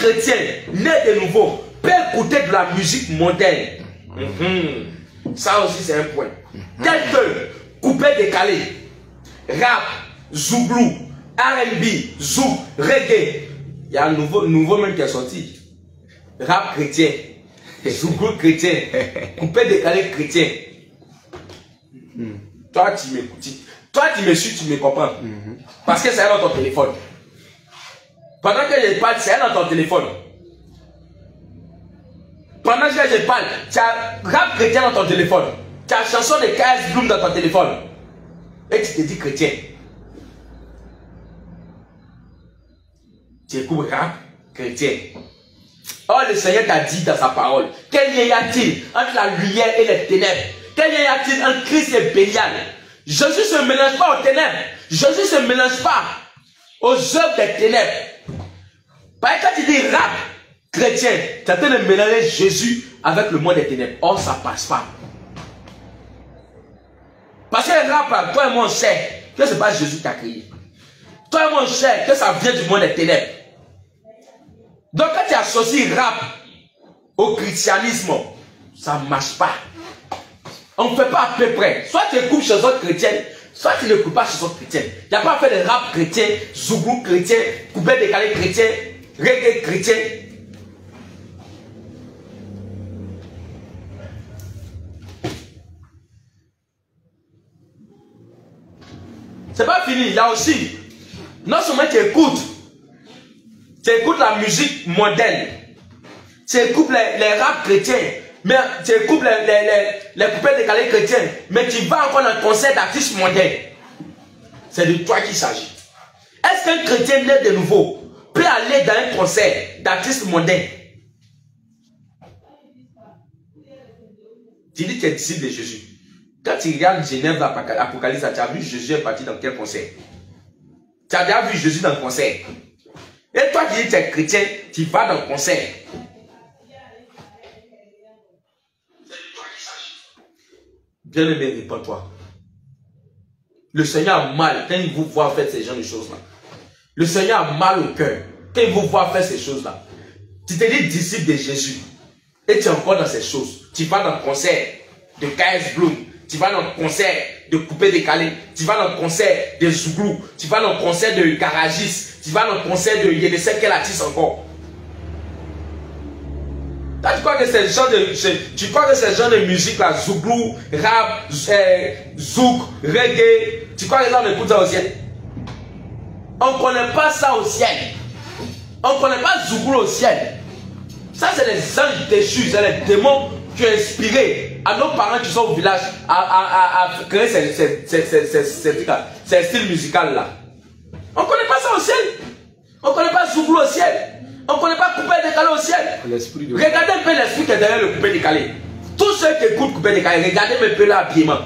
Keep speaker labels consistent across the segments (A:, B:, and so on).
A: chrétien né de nouveau peut écouter de la musique moderne. Ça aussi c'est un point. Tel que coupé décalé, rap, zouglou, R&B, zouk, reggae. Il y a un nouveau même qui est sorti. Rap chrétien, zouglou chrétien, coupé décalé chrétien. Toi tu m'écoutes. Toi tu me suis, tu me comprends. Parce que c'est dans ton téléphone. Pendant que je parle, c'est dans ton téléphone. Pendant que je parle, tu as rap chrétien dans ton téléphone. Tu as chanson de KS Bloom dans ton téléphone. Et tu te dis chrétien. Tu écoutes rap chrétien. Oh, le Seigneur t'a dit dans sa parole. Quel lien y a-t-il entre la lumière et les ténèbres? Quel lien y a-t-il entre Christ et Bélial? Jésus ne se mélange pas aux ténèbres. Jésus ne se mélange pas aux œuvres des ténèbres. Parce que quand tu dis rap chrétien, tu es en train de mélanger Jésus avec le monde des ténèbres. Or, ça ne passe pas. Parce que le rap, toi et moi, on sait que ce n'est pas Jésus qui t'a créé. Toi et moi, on sait que ça vient du monde des ténèbres. Donc, quand tu associes rap au christianisme, ça ne marche pas. On ne fait pas à peu près. Soit tu écoutes chanson chrétienne, soit tu n'écoutes pas chanson chrétienne. Il n'y a pas à faire de rap chrétien, zougou chrétien, coupé décalé chrétien, reggae chrétien. C'est pas fini. Il y a aussi, non seulement tu écoutes la musique moderne, tu écoutes les rap chrétiens, mais tu écoutes les coupés décalés chrétiens, mais tu vas encore dans un concert d'artistes modernes. C'est de toi qu'il s'agit. Est-ce qu'un chrétien né de nouveau peut aller dans un concert d'artistes modernes? Tu dis que tu es disciple de Jésus. Quand tu regardes Genève, l'Apocalypse, tu as vu Jésus est parti dans quel concert? Tu as déjà vu Jésus dans le concert. Et toi qui dis que tu es chrétien, tu vas dans le concert. Bien-aimé, réponds-toi. Le Seigneur a mal quand il vous voit faire ces genres de choses-là. Le Seigneur a mal au cœur quand il vous voit faire ces choses-là. Tu te dis disciple de Jésus et tu es encore dans ces choses. Tu vas dans le concert de KS Bloom, tu vas dans le concert de coupé décalé, tu vas dans le concert de Zouglou, tu vas dans le concert de Garagis, tu vas dans le concert de je ne sais quel artiste encore. Là, tu crois que c'est le genre de musique là, Zouglou, rap, zouk, reggae, tu crois que les gens écoutent ça au ciel? On ne connaît pas ça au ciel. On ne connaît pas Zouglou au ciel. Ça, c'est les anges déchus, c'est les démons qui ont inspiré à nos parents qui sont au village à créer ces styles musicaux là. On ne connaît pas ça au ciel. On ne connaît pas Zouglou au ciel. On ne connaît pas coupé décalé au ciel. Regardez un peu l'esprit qui est derrière le coupé décalé. Tous ceux qui écoutent coupé décalé, regardez un peu leur habillement.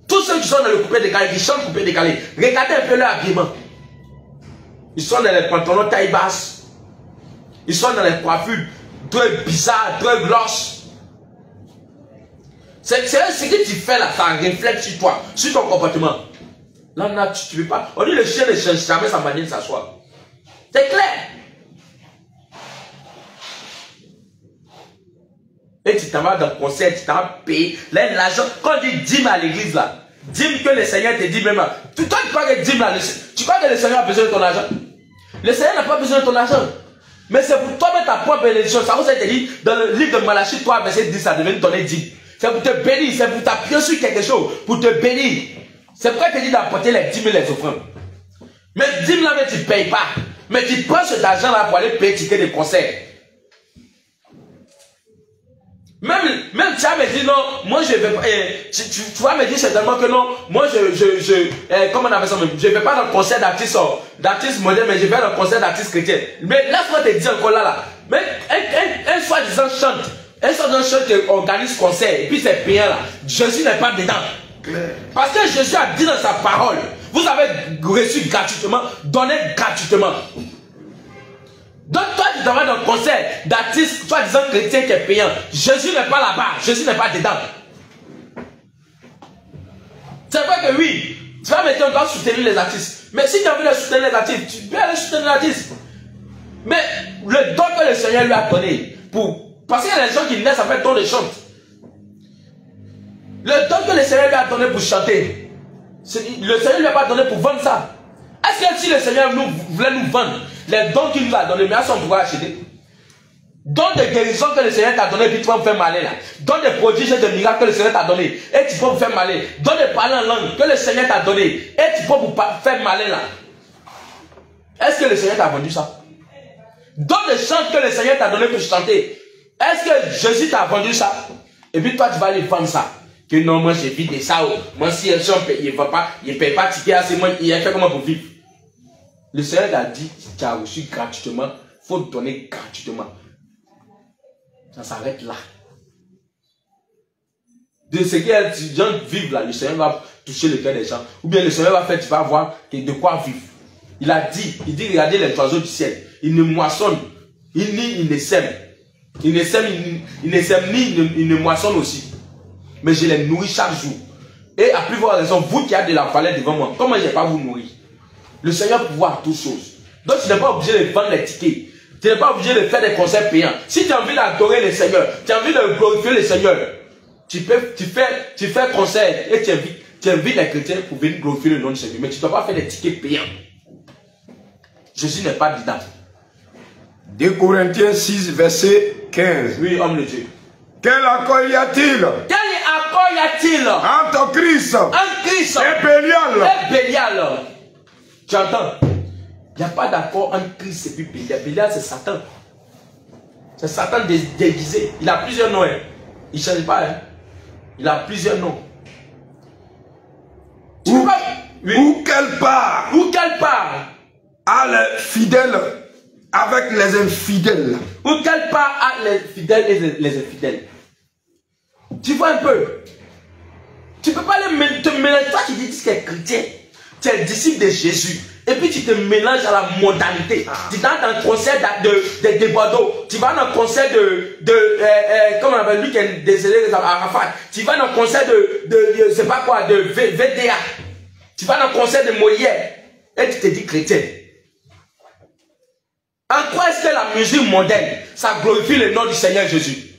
A: Tous ceux qui sont dans le coupé décalé, qui chantent coupé décalé, regardez un peu leur habillement. Ils sont dans les pantalons taille basse. Ils sont dans les coiffures très bizarres, très grosses. C'est ce que tu fais là, ça reflète sur toi, sur ton comportement. Là, tu ne veux pas. On dit le chien ne change jamais sa manière de s'asseoir. C'est clair. Et tu t'en vas dans le concert, tu t'en vas payer. Là, l'argent, quand on dit dîme à l'église là, dîme que le Seigneur te dit même. Toi, tu crois que dîme là, tu crois que le Seigneur a besoin de ton argent? Le Seigneur n'a pas besoin de ton argent. Mais c'est pour toi mettre ta propre bénédiction. Ça vous a été dit dans le livre de Malachie 3, verset 10, ça devient ton dîme. C'est pour te bénir, c'est pour t'appuyer sur quelque chose, pour te bénir. C'est pourquoi il te dit d'apporter les dîmes et les offrandes. Mais dîme là, mais tu ne payes pas. Mais tu prends cet argent là pour aller payer ticket de concert. Même tu vas me dire non, moi je vais pas. Tu vas me dire certainement que non, moi comment on appelle ça même? Je ne vais pas dans le concert d'artistes modernes, mais je vais dans le concert d'artistes chrétiens. Mais laisse-moi te dire encore là. Mais un soi-disant chante. Un soi-disant chante qui organise concert, et puis c'est payant là. Jésus n'est pas dedans. Parce que Jésus a dit dans sa parole, vous avez reçu gratuitement, donné gratuitement. Donc toi tu t'en vas dans le concert d'artistes soi-disant chrétiens qui est payant. Jésus n'est pas là-bas, Jésus n'est pas dedans. C'est vrai que oui, tu vas me dire on doit soutenir les artistes. Mais si tu as envie de soutenir les artistes, tu peux aller soutenir les artistes. Mais le don que le Seigneur lui a donné. Parce qu'il y a des gens qui naissent avec don de chante. Le don que le Seigneur lui a donné pour chanter, le Seigneur lui a pas donné pour vendre ça. Est-ce que si le Seigneur voulait nous vendre les dons qu'il nous a donnés, mais à son pouvoir acheter? Don de guérison que le Seigneur t'a donné, puis tu vas me faire mal là. Don de prodiges et de miracles que le Seigneur t'a donné, et tu peux me faire mal. Don de parler en langue que le Seigneur t'a donné, et tu peux me faire mal là. Est-ce que le Seigneur t'a vendu ça? Don de chant que le Seigneur t'a donné pour chanter, est-ce que Jésus t'a vendu ça? Et puis toi tu vas aller vendre ça. Que non, moi j'ai vidé ça. Moi si un champ il ne va pas, il ne paye pas ticket assez, moi il a fait comment pour vivre? Le Seigneur t'a dit, tu as reçu gratuitement, il faut donner gratuitement. Ça s'arrête là. De ce que les gens vivent là, le Seigneur va toucher le cœur des gens. Ou bien le Seigneur va faire, tu vas voir de quoi vivre. Il a dit, regardez les oiseaux du ciel. Ils ne moissonnent, ils ne sèment. Ils ne sèment ni ils ne moissonnent aussi. Mais je les nourris chaque jour. Et à plus forte raison, vous qui avez de la valeur devant moi, comment je ne vais pas vous nourrir? Le Seigneur peut voir toutes choses. Donc tu n'es pas obligé de vendre les tickets. Tu n'es pas obligé de faire des concerts payants. Si tu as envie d'adorer le Seigneur, tu as envie de glorifier le Seigneur, tu fais concert et tu invites les chrétiens pour venir glorifier le nom du Seigneur. Mais tu ne dois pas faire des tickets payants. Jésus n'est pas dedans.
B: 2 Corinthiens 6, verset 15.
A: Oui, homme de Dieu.
B: Quel accord y a-t-il?
A: Quel accord y a-t-il
B: entre Christ
A: et Bélial? Tu entends? Il n'y a pas d'accord entre Christ et puis Bélial. Bélial, c'est Satan. C'est Satan déguisé. Il a plusieurs noms. Hein. Il ne change pas. Hein. Il a plusieurs noms.
B: Ou quelle part a les fidèles avec les infidèles?
A: Ou quelle part a les fidèles et les infidèles? Tu vois un peu? Tu ne peux pas te mélanger. Toi qui dis que tu es chrétien, tu es disciple de Jésus. Et puis tu te mélanges à la modernité. Tu vas dans un concert de Bordeaux. Tu vas dans un concert comment on appelle lui qui est décédé Arafat. Tu vas dans un concert je sais pas quoi, de VDA. Tu vas dans un concert de Molière. Et tu te dis chrétien. En quoi est-ce que la musique moderne, ça glorifie le nom du Seigneur Jésus?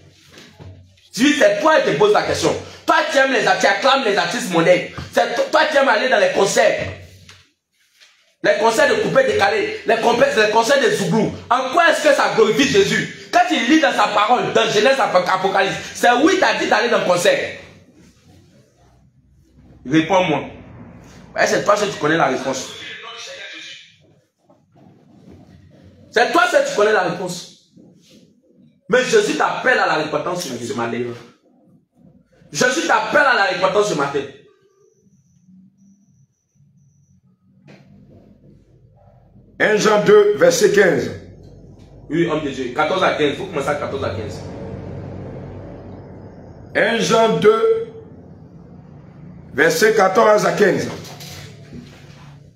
A: C'est toi qui te poses la question. Toi tu aimes tu acclames les artistes modernes. Toi tu aimes aller dans les concerts. Les concerts de coupé décalé, les concerts de Zouglou. En quoi est-ce que ça glorifie Jésus? Quand il lit dans sa parole, dans Genèse Apocalypse, c'est oui, il t'a dit d'aller dans le concert. Réponds-moi. C'est toi que tu connais la réponse. C'est toi que tu connais la réponse. Mais Jésus t'appelle à la repentance ce matin. Jésus t'appelle à la repentance ce matin. «
B: 1 Jean 2, verset 15. »
A: Oui, homme de Dieu. 14 à 15. Il faut commencer à 14 à 15.
B: 1 Jean 2, verset 14 à 15.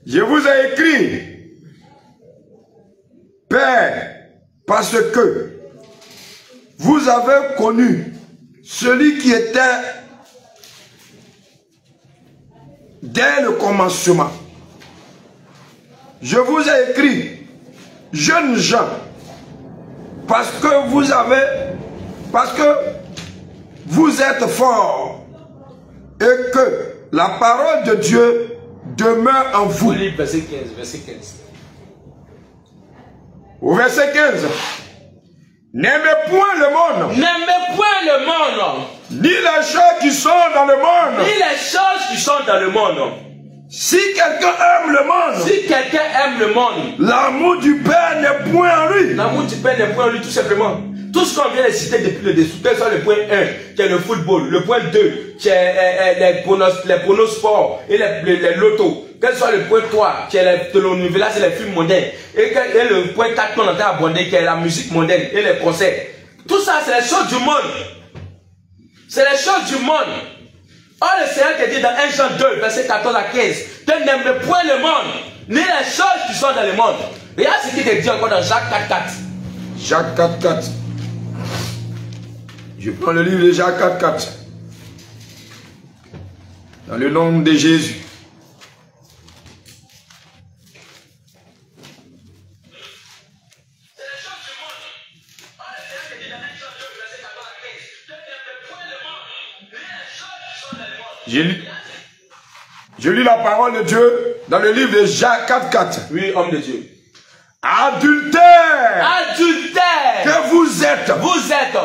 B: Je vous ai écrit, Père, parce que vous avez connu celui qui était dès le commencement. Je vous ai écrit, jeunes gens, parce que vous êtes forts et que la parole de Dieu demeure en vous.
A: Verset 15, verset 15.
B: Au verset 15. N'aimez point le monde.
A: N'aimez point le monde.
B: Ni les choses qui sont dans le monde.
A: Ni les choses qui sont dans le monde.
B: Si quelqu'un aime le monde,
A: si quelqu'un aime le monde,
B: l'amour du Père n'est point en lui.
A: L'amour du Père n'est point en lui, tout simplement. Tout ce qu'on vient de citer depuis le dessous, quel soit le point 1, qui est le football, le point 2, qui est les pronos sports et les lotos, quel soit le point 3, qui est là, c'est les films modernes, et le point 4 qu'on entend aborder, qui est la musique moderne et les concerts. Tout ça, c'est les choses du monde. C'est les choses du monde. Or, le Seigneur te dit dans 1 Jean 2, verset 14 à 15, que n'aime point le monde, ni les choses qui sont dans le monde. Regarde ce qu'il te dit encore dans Jacques 4, 4.
B: Jacques 4, 4. Je prends le livre de Jacques 4, 4. Dans le nom de Jésus. Je lis la parole de Dieu dans le livre de Jacques 4:4.
A: Oui, homme de Dieu.
B: Adultère
A: Adultère
B: que vous êtes.
A: vous êtes.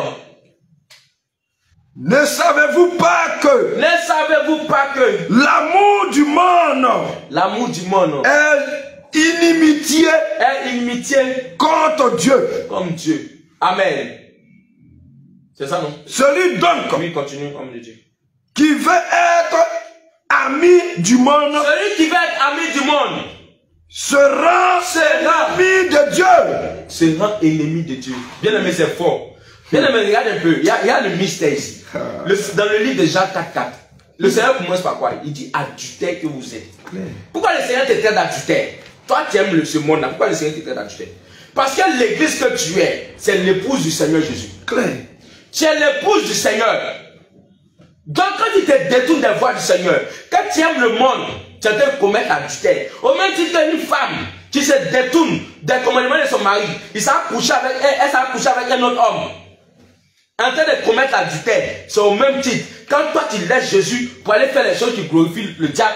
B: Ne savez-vous pas que
A: Ne savez-vous pas que
B: l'amour du monde
A: l'amour du monde
B: est inimitié
A: est inimitié
B: contre Dieu?
A: comme Dieu. Amen. C'est ça, non?
B: Celui donc
A: Oui, continue, homme de Dieu.
B: qui veut être ami du monde
A: Celui qui veut être ami du monde
B: se rend ennemi de Dieu.
A: se rend ennemi de Dieu. Bien aimé, c'est fort. Bien aimé, regarde un peu. Il y a le mystère ici. Dans le livre de Jacques 4:4, le Seigneur commence par quoi? Il dit adultère que vous êtes. Pourquoi le Seigneur te traite d'adultère? Toi, tu aimes ce monde-là. Pourquoi le Seigneur te traite d'adultère? Parce que l'église que tu es, c'est l'épouse du Seigneur Jésus. Tu es l'épouse du Seigneur. Donc, quand tu te détournes des voies du Seigneur, quand tu aimes le monde, tu es en train de commettre l'adultère. Au même titre qu'une femme qui se détourne des commandements de son mari, elle s'est couchée avec un autre homme. En train de commettre l'adultère, c'est au même titre. Quand toi tu laisses Jésus pour aller faire les choses qui glorifient le diable,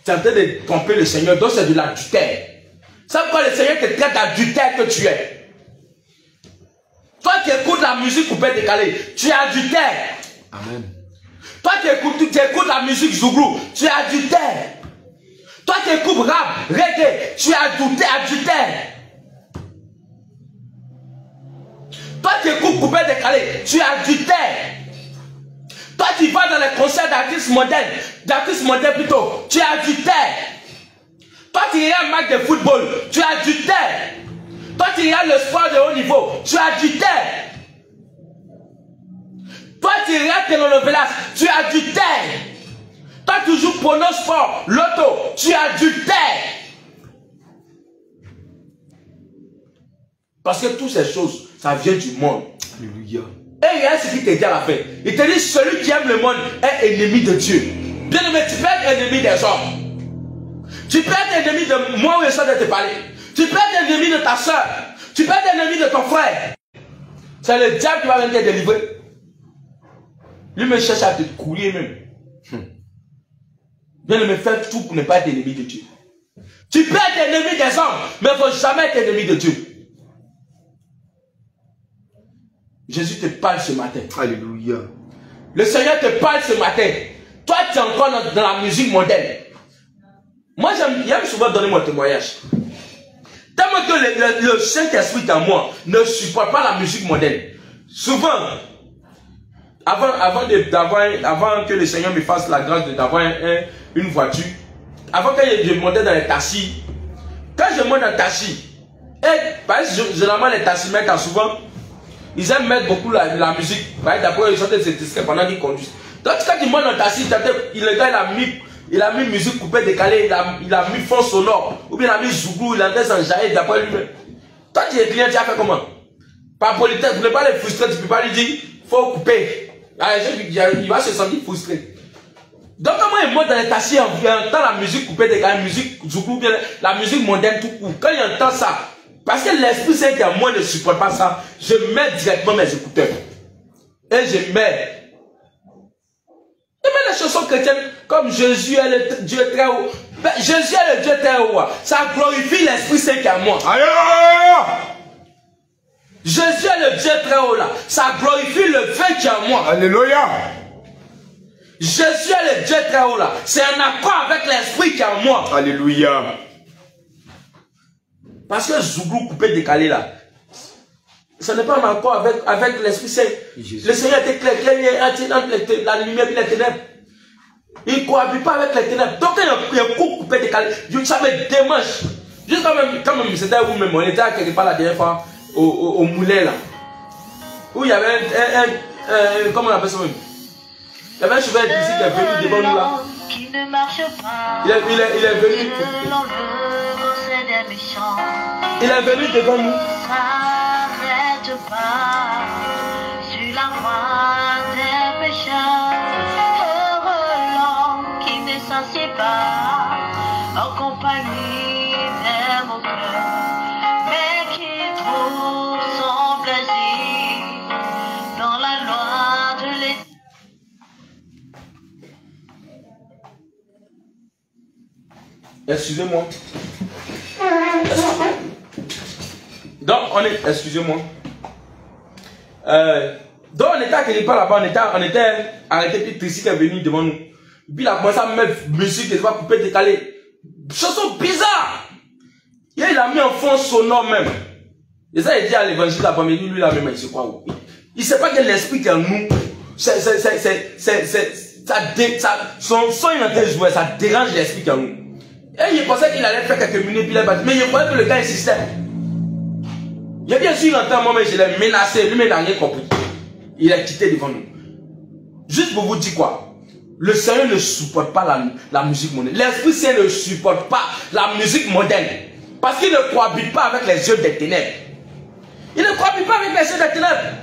A: tu es en train de tromper le Seigneur, donc c'est de l'adultère. C'est pourquoi le Seigneur te traite d'adultère que tu es. Toi qui écoutes la musique coupée décalée, tu es adultère.
B: Amen.
A: Toi qui écoutes la musique zouglou, tu es adultère. Toi qui écoutes rap, reggae, tu es adultère. Toi qui écoutes coupé décalé, tu es adultère. Toi qui vas dans les concerts d'artistes modernes plutôt, tu es adultère. Toi qui regardes un match de football, tu es adultère. Toi qui regardes le sport de haut niveau, tu es adultère. Toi qui regardes telenovelas, tu es adultère. Toi qui joues pour nos sports, l'auto, tu es adultère. Parce que toutes ces choses, ça vient du monde.
B: Alléluia.
A: Et regarde ce qu'il te dit à la fin. Il te dit, celui qui aime le monde est ennemi de Dieu. Bien aimé, tu peux être ennemi des hommes. Tu peux être ennemi de moi où je suis de te parler. Tu peux être ennemi de ta soeur. Tu peux être ennemi de ton frère. C'est le diable qui va venir te délivrer. Lui me cherche à te couler même. Bien aimé, fais tout pour ne pas être ennemi de Dieu. Tu peux être ennemi des hommes, mais il ne faut jamais être ennemi de Dieu. Jésus te parle ce matin.
B: Alléluia.
A: Le Seigneur te parle ce matin. Toi, tu es encore dans la musique moderne. Moi, j'aime souvent donner mon témoignage. Tellement que le Saint-Esprit en moi ne supporte pas la musique moderne. Souvent, avant que le Seigneur me fasse la grâce d'avoir une voiture, avant que je montais dans les taxis, quand je monte dans le taxi, parce que généralement les taximètres souvent, ils aiment mettre beaucoup la musique. D'après, ils sont des discrets pendant qu'ils conduisent. Donc, quand ils montent dans le taxi, le gars, il a mis musique coupée, décalée, il a mis fond sonore, ou bien il a mis zouglou, il a mis s'enjailler d'après lui-même. Toi, tu es client, tu as fait comment? Par politesse, vous ne pouvez pas les frustrer, tu ne peux pas lui dire, il faut couper. Il va se sentir frustré. Donc, comment il monte dans les taxis, il entend la musique coupée, décalée, la musique zouglou, bien la musique mondaine, tout court. Quand il entend ça, parce que l'Esprit Saint qui en moi ne supporte pas ça, je mets directement mes écouteurs. Et je mets les chansons chrétiennes comme Jésus est le Dieu très haut. Jésus est le Dieu très haut. Ça glorifie l'Esprit Saint qui en moi. Jésus est le Dieu très haut là. Ça glorifie le feu qui est en moi.
B: Alléluia.
A: Jésus est le Dieu très haut là. C'est un accord avec l'Esprit qui est en moi.
B: Alléluia. Parce
A: que Zouglou coupé décalé là, ce n'est pas en accord avec l'Esprit Saint. Le Seigneur était clair, entre la lumière et les ténèbres. Il ne cohabite pas avec les ténèbres. Donc il y a un coup coupé décalé. Ça me démange. Juste quand même c'était vous-même, on était quelque part la dernière fois au moulin là. Où il y avait comment on appelle ça même? Il y avait un chevalier ici qui est venu devant nous là.
C: Qui ne marche pas.
A: Il est venu. Il est venu devant nous.
C: S'arrête pas sur la voie des pécheurs. Heureux l'homme qui ne s'assied pas en compagnie des moqueurs, mais qui trouve son plaisir dans la loi de l'Éternel.
A: Excusez-moi. Donc, on est... Excusez-moi. Donc, on était à quelque part là-bas, on était arrêté, puis Tracy qui est venu devant nous. Puis il a commencé à mettre musique, il va couper, décaler. Chanson bizarre. Et il a mis un fond sonore même. Et ça, il dit à l'évangile là-bas, mais lui là même, il se croit. Il ne sait pas que l'esprit qui est en nous, son son il est en train de jouer, ça dérange l'esprit qui est en nous. Et il pensait qu'il allait faire quelques minutes, puis il a battu. Mais il croyait que le gars insistait. Il a bien sûr entendu moi, mais je l'ai menacé, lui, mais il n'a rien compris. Il a quitté devant nous. Juste pour vous dire quoi? Le Seigneur ne supporte pas la musique moderne. L'Esprit Saint ne supporte pas la musique moderne. Parce qu'il ne cohabite pas avec les yeux des ténèbres. Il ne cohabite pas avec les yeux des ténèbres.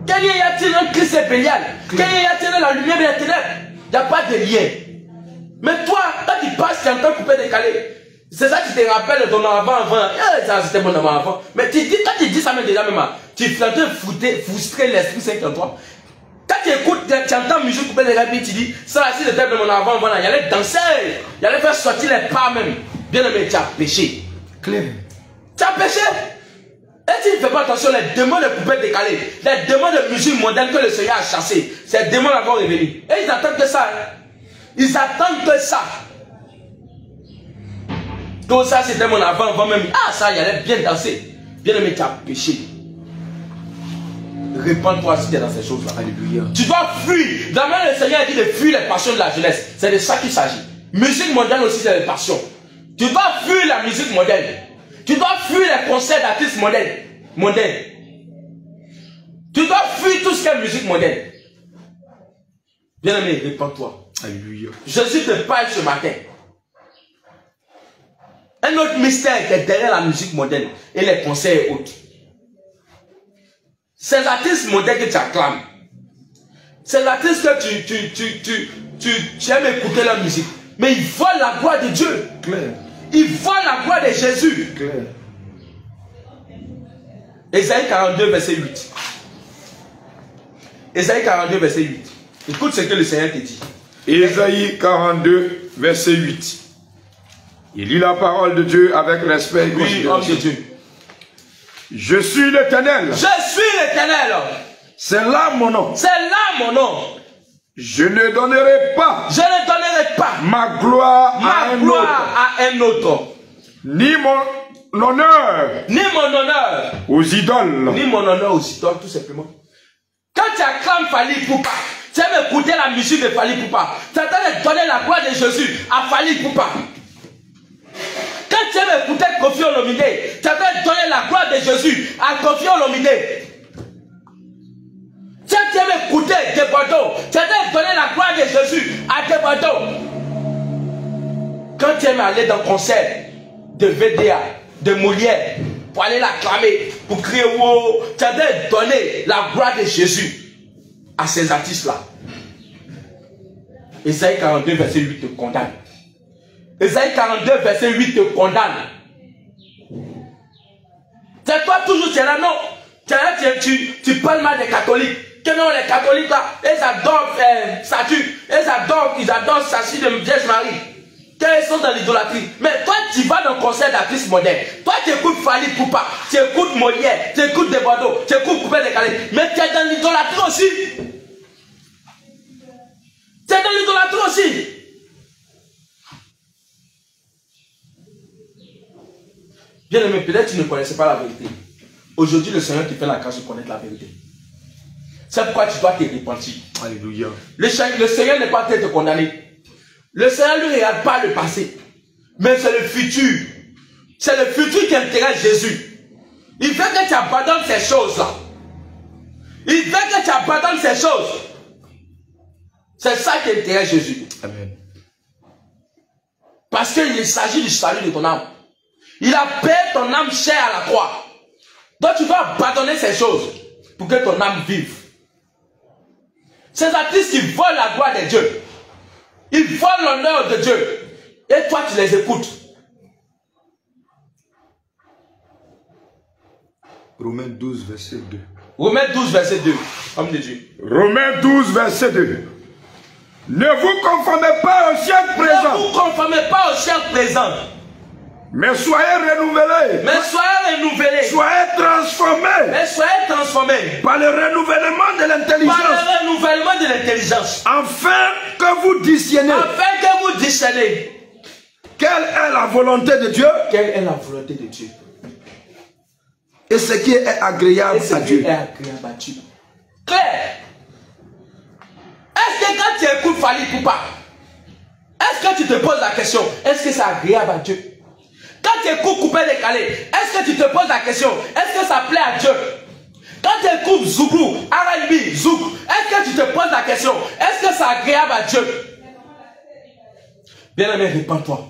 A: Quel lien y a-t-il entre Christ et Bélial? Quel lien y a-t-il entre la lumière et les ténèbres? Il n'y a pas de lien. Mais toi, quand tu passes, tu entends couper décaler. C'est ça qui te rappelle ton avant. Ça c'était mon avant. Mais quand tu dis ça, même déjà, tu es en train de frustrer l'Esprit Saint en toi. Quand tu écoutes, tu entends musique couper décaler, tu dis, ça là, si c'était mon avant, il allait danser. Il allait faire sortir les pas même. Bien aimé, tu as péché.
B: Claire.
A: Tu as péché. Et tu ne fais pas attention, les démons de couper décaler, les démons de musique moderne que le Seigneur a chassés, ces démons là vont revenir. Et ils attendent que ça. Ils attendent que ça. Donc ça c'était mon avant même. Ah ça, il allait bien danser. Bien aimé, tu as péché. Répands-toi si tu es dans ces choses-là.
B: Alléluia.
A: Tu dois fuir. D'abord le Seigneur a dit de fuir les passions de la jeunesse. C'est de ça qu'il s'agit. Musique moderne aussi, c'est des passions. Tu dois fuir la musique moderne. Tu dois fuir les concerts d'artistes modernes. Tu dois fuir tout ce qui est musique moderne. Bien aimé, répands-toi.
B: Alléluia.
A: Jésus te parle ce matin. Un autre mystère qui est derrière la musique moderne et les concerts et autres. Ces artistes modernes que tu acclames. Ces artistes que tu aimes écouter leur musique. Mais ils volent la gloire de Dieu.
B: Claire.
A: Ils volent la gloire de Jésus.
B: Claire.
A: Ésaïe 42, verset 8. Ésaïe 42, verset 8. Écoute ce que le Seigneur te dit.
B: Ésaïe 42, verset 8. Il lit la parole de Dieu avec respect et
A: Oui, homme de Dieu.
B: Je suis l'Éternel.
A: Je suis l'Éternel.
B: C'est là mon nom.
A: C'est là mon nom.
B: Je ne donnerai pas.
A: Je ne donnerai pas
B: ma gloire à
A: un autre.
B: Ni mon honneur.
A: Ni mon honneur.
B: Aux idoles.
A: Ni mon honneur aux idoles, tout simplement. Quand tu acclames Fali Poupa, tu aimes écouter la musique de Fali Poupa, tu es en train de donner la gloire de Jésus à Fali Poupa. Quand tu aimes écouter Kofi Olomide, tu es en train de donner la gloire de Jésus à Kofi Olomide. Quand tu aimes écouter Debodo, tu es en train de donner la gloire de Jésus à Debodo. Quand tu aimes aller dans le concert de VDA, de Molière, pour aller l'acclamer, pour crier wow, tu es en train de donner la gloire de Jésus à ces artistes-là. Ésaïe 42, verset 8 te condamne. Ésaïe 42, verset 8 te condamne. C'est toi toujours, tu es là, non. Tu parles mal des catholiques. Que non, les catholiques là, ils adorent statue. Ils adorent statue de Vierge Marie. Qu'ils sont dans l'idolâtrie. Mais toi, tu vas dans le concert d'artistes modernes. Toi, tu écoutes Fali Poupa, tu écoutes Molière, tu écoutes Debodo, tu écoutes Coupé Décalé. Mais tu es dans l'idolâtrie aussi. Tu es dans l'idolâtrie aussi. Bien aimé, peut-être tu ne connaissais pas la vérité. Aujourd'hui, le Seigneur te fait la grâce de connaître la vérité. C'est pourquoi tu dois te repentir.
B: Alléluia.
A: Le Seigneur n'est pas en train de te condamner. Le Seigneur ne regarde pas le passé. Mais c'est le futur. C'est le futur qui intéresse Jésus. Il veut que tu abandonnes ces choses-là. Il veut que tu abandonnes ces choses. C'est ça qui intéresse Jésus.
B: Amen.
A: Parce qu'il s'agit du salut de ton âme. Il a payé ton âme chère à la croix. Donc tu dois abandonner ces choses pour que ton âme vive. Ces artistes qui volent la gloire de Dieu. Ils volent l'honneur de Dieu. Et toi tu les écoutes.
B: Romains 12, verset 2.
A: Romains 12, verset 2. Homme de Dieu.
B: Romains 12, verset 2. Ne vous conformez pas au siècle présent.
A: Ne vous conformez pas au siècle présent.
B: Mais soyez renouvelés.
A: Mais soyez renouvelés.
B: Soyez transformés.
A: Mais soyez transformés.
B: Par le renouvellement de l'intelligence.
A: Par le renouvellement de l'intelligence.
B: Afin que vous discerniez.
A: Afin que vous discerniez.
B: Quelle est la volonté de Dieu?
A: Quelle est la volonté de Dieu?
B: Et ce qui est agréable à Dieu.
A: Claire. Est-ce que quand tu écoutes Fali Poupa, est-ce que tu te poses la question, est-ce que c'est agréable à Dieu? Quand tu écoutes Coupé Décalé, est-ce que tu te poses la question, est-ce que ça plaît à Dieu? Quand tu écoutes Zougou, R&B, Zouk, est-ce que tu te poses la question, est-ce que c'est agréable à Dieu? Bien-aimé, répands-toi.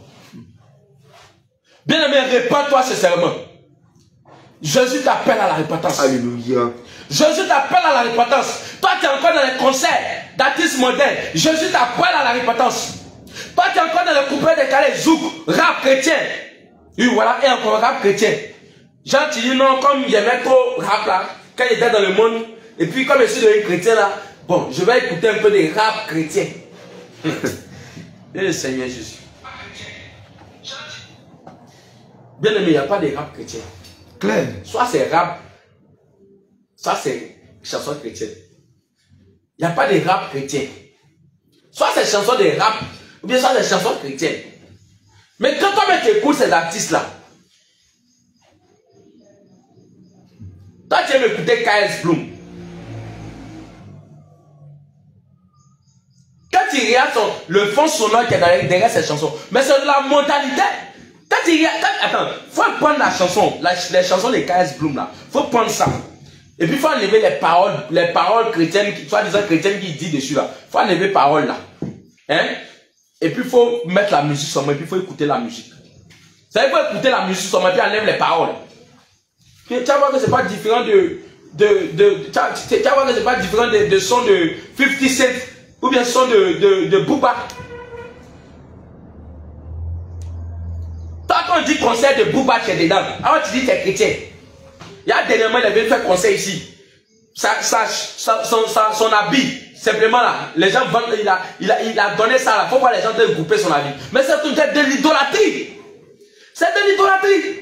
A: Bien-aimé, répands-toi sincèrement. Jésus t'appelle à la repentance.
B: Alléluia.
A: Jésus t'appelle à la repentance. Toi, tu es encore dans les concerts d'artistes modernes. Jésus t'appelle à la repentance. Toi, tu es encore dans les coupés décalés, zouk, rap chrétien. Oui, voilà, et encore rap chrétien. Jean, tu dis non, comme j'aimais trop rap là, quand il était dans le monde, et puis comme je suis devenu chrétien là, bon, je vais écouter un peu des rap chrétiens. Et le Seigneur Jésus. Bien aimé, il n'y a pas de rap chrétien.
B: Claire.
A: Soit c'est rap, soit c'est chanson chrétienne. Il n'y a pas de rap chrétien. Soit c'est chanson de rap, ou bien soit c'est chanson chrétienne. Mais quand toi-même tu écoutes ces artistes-là, toi tu aimes écouter KS Bloom. Quand tu regardes le fond sonore qui est derrière ces chansons, mais c'est de la mentalité. Quand tu regardes, attends, il faut prendre la chanson, les chansons de KS Bloom là, il faut prendre ça. Et puis il faut enlever les paroles chrétiennes, soi-disant chrétiennes qui disent dessus là. Il faut enlever les paroles là. Hein? Et puis il faut mettre la musique seulement, et puis il faut écouter la musique. Ça veut dire qu'il faut écouter la musique seulement, et puis enlève les paroles. Tu vas voir que c'est pas différent tu vas voir que c'est pas différent de son de 50 Cent, ou bien son de Booba. Toi, quand on dit concert de Booba, tu es dedans. Alors tu dis tu es chrétien. Il y a dernièrement, il est venu faire concert ici. Son habit, simplement là, les gens vendent, il a donné ça là. Il faut voir les gens découper son habit. Mais c'est de l'idolâtrie. C'est de l'idolâtrie.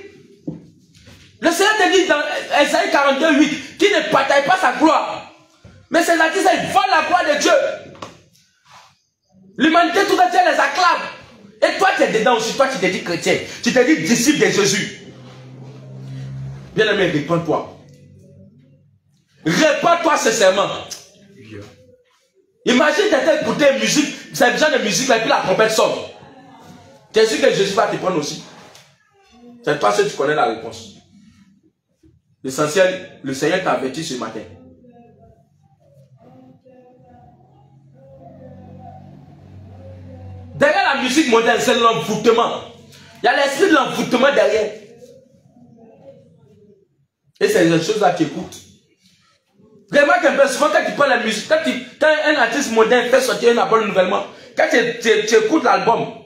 A: Le Seigneur te dit dans Esaïe 42:8 qu'il ne partage pas sa gloire. Mais ces artistes, ils volent la gloire de Dieu. L'humanité tout entière les acclame. Et toi, tu es dedans aussi. Toi, tu te dis chrétien. Tu te dis disciple de Jésus. Bien-aimé, répands-toi. Répands-toi sincèrement. Imagine que tu as écouté musique, c'est genre de musique, et puis la trompette sonne. Tu es sûr que Jésus va te prendre aussi? C'est toi seul que tu connais la réponse. L'essentiel, le Seigneur t'a averti ce matin. Derrière la musique moderne, c'est l'envoûtement. Il y a l'esprit de l'envoûtement derrière. Et c'est les choses là que tu écoutes. Remarque un peu, souvent quand tu prends la musique, quand un artiste moderne fait sortir un album nouvellement, quand tu écoutes l'album,